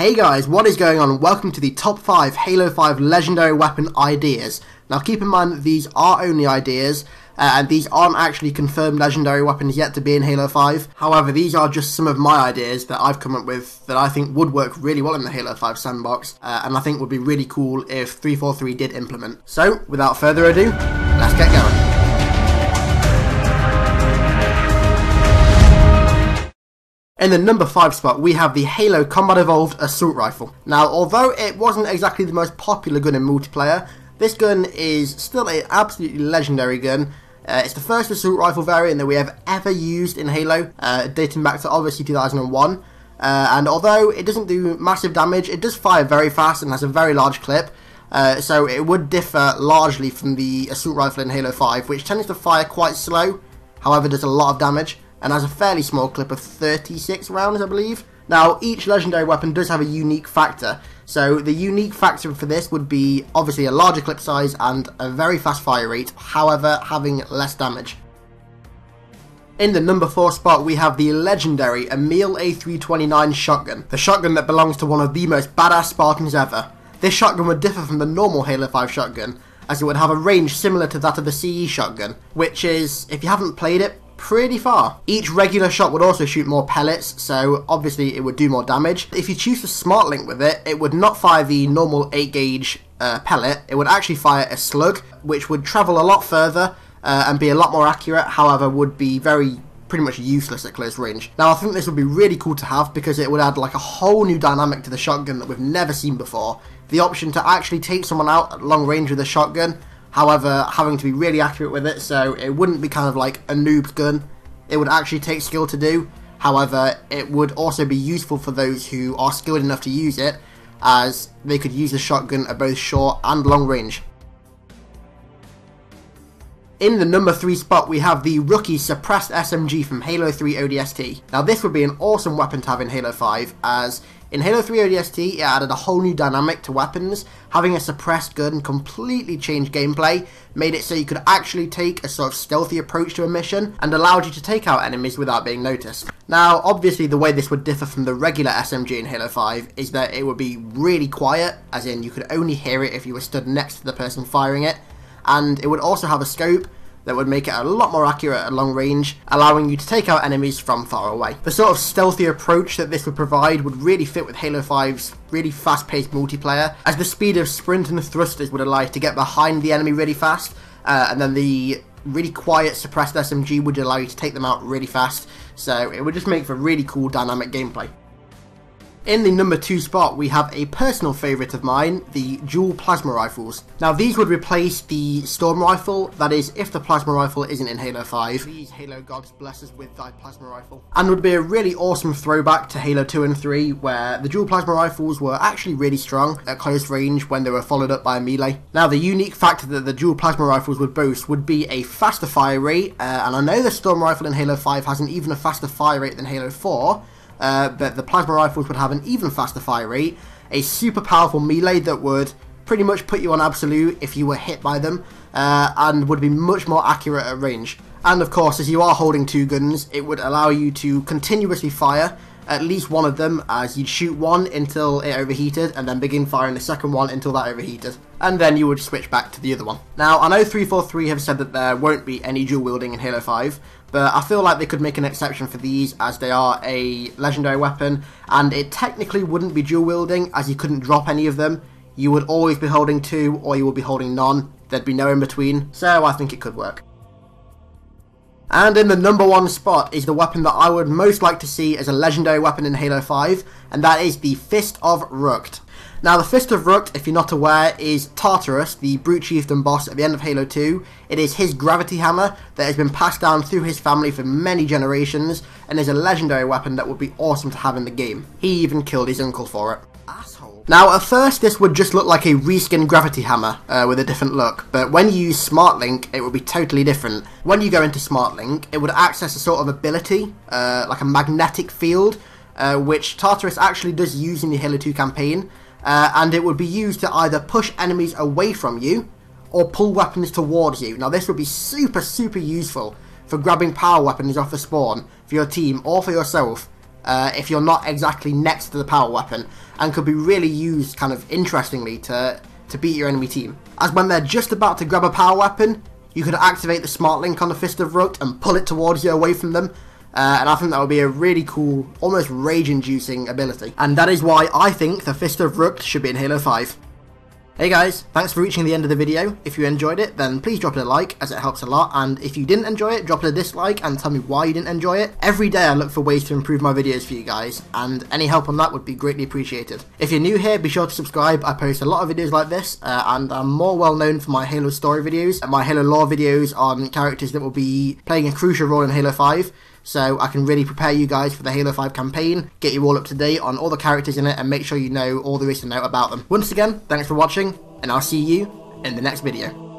Hey guys, what is going on? Welcome to the top 5 Halo 5 legendary weapon ideas. Now keep in mind that these are only ideas, and these aren't actually confirmed legendary weapons yet to be in Halo 5. However, these are just some of my ideas that I've come up with that I think would work really well in the Halo 5 sandbox, and I think would be really cool if 343 did implement. So, without further ado, let's get going. In the number 5 spot, we have the Halo Combat Evolved Assault Rifle. Now, although it wasn't exactly the most popular gun in multiplayer, this gun is still an absolutely legendary gun. It's the first assault rifle variant that we have ever used in Halo, dating back to obviously 2001. And although it doesn't do massive damage, it does fire very fast and has a very large clip. So it would differ largely from the assault rifle in Halo 5, which tends to fire quite slow, however does a lot of damage, and has a fairly small clip of 36 rounds, I believe. Now, each legendary weapon does have a unique factor, so the unique factor for this would be obviously a larger clip size and a very fast fire rate, however having less damage. In the number 4 spot, we have the legendary Emil A329 shotgun, the shotgun that belongs to one of the most badass Spartans ever. This shotgun would differ from the normal Halo 5 shotgun, as it would have a range similar to that of the CE shotgun, which is, if you haven't played it, pretty far. Each regular shot would also shoot more pellets, so obviously it would do more damage. If you choose to smart link with it, it would not fire the normal 8 gauge pellet, it would actually fire a slug, which would travel a lot further and be a lot more accurate, however would be pretty much useless at close range. Now I think this would be really cool to have because it would add like a whole new dynamic to the shotgun that we've never seen before. The option to actually take someone out at long range with a shotgun, however having to be really accurate with it, so it wouldn't be kind of like a noob's gun. It would actually take skill to do, however it would also be useful for those who are skilled enough to use it, as they could use the shotgun at both short and long range. In the number 3 spot, we have the Rookie Suppressed SMG from Halo 3 ODST. Now this would be an awesome weapon to have in Halo 5, as in Halo 3 ODST it added a whole new dynamic to weapons. Having a suppressed gun completely changed gameplay, made it so you could actually take a sort of stealthy approach to a mission, and allowed you to take out enemies without being noticed. Now obviously the way this would differ from the regular SMG in Halo 5 is that it would be really quiet, as in you could only hear it if you were stood next to the person firing it, and it would also have a scope that would make it a lot more accurate at long range, allowing you to take out enemies from far away. The sort of stealthy approach that this would provide would really fit with Halo 5's really fast-paced multiplayer, as the speed of sprint and thrusters would allow you to get behind the enemy really fast, and then the really quiet suppressed SMG would allow you to take them out really fast, so it would just make for really cool dynamic gameplay. In the number 2 spot, we have a personal favourite of mine, the dual plasma rifles. Now these would replace the storm rifle, that is if the plasma rifle isn't in Halo 5. Please Halo gods bless us with thy plasma rifle. And would be a really awesome throwback to Halo 2 and 3, where the dual plasma rifles were actually really strong at close range when they were followed up by a melee. Now the unique factor that the dual plasma rifles would boast would be a faster fire rate, and I know the storm rifle in Halo 5 has an even faster fire rate than Halo 4, but the plasma rifles would have an even faster fire rate, a super powerful melee that would pretty much put you on absolute if you were hit by them, and would be much more accurate at range. And of course, as you are holding 2 guns, it would allow you to continuously fire at least one of them, as you'd shoot one until it overheated and then begin firing the second one until that overheated, and then you would switch back to the other one. Now I know 343 have said that there won't be any dual wielding in Halo 5, but I feel like they could make an exception for these, as they are a legendary weapon, and it technically wouldn't be dual wielding, as you couldn't drop any of them. You would always be holding 2, or you would be holding none. There'd be no in between, so I think it could work. And in the number 1 spot is the weapon that I would most like to see as a legendary weapon in Halo 5, and that is the Fist of Rooked. Now the Fist of Rooked, if you're not aware, is Tartarus, the brute chieftain boss at the end of Halo 2. It is his gravity hammer that has been passed down through his family for many generations, and is a legendary weapon that would be awesome to have in the game. He even killed his uncle for it. Asshole. Now at first this would just look like a reskinned gravity hammer with a different look, but when you use Smart Link it would be totally different. When you go into Smart Link, it would access a sort of ability, like a magnetic field, which Tartarus actually does use in the Halo 2 campaign, and it would be used to either push enemies away from you or pull weapons towards you. Now this would be super useful for grabbing power weapons off the spawn for your team or for yourself if you're not exactly next to the power weapon, and could be really used kind of interestingly to beat your enemy team. As when they're just about to grab a power weapon, you could activate the smart link on the Fist of Rooked and pull it towards you away from them. And I think that would be a really cool, almost rage-inducing ability. And that is why I think the Fist of Rooked should be in Halo 5. Hey guys, thanks for reaching the end of the video. If you enjoyed it, then please drop it a like, as it helps a lot, and if you didn't enjoy it, drop it a dislike and tell me why you didn't enjoy it. Every day I look for ways to improve my videos for you guys, and any help on that would be greatly appreciated. If you're new here, be sure to subscribe. I post a lot of videos like this, and I'm more well known for my Halo story videos, and my Halo lore videos on characters that will be playing a crucial role in Halo 5. So I can really prepare you guys for the Halo 5 campaign, get you all up to date on all the characters in it, and make sure you know all there is to know about them. Once again, thanks for watching, and I'll see you in the next video.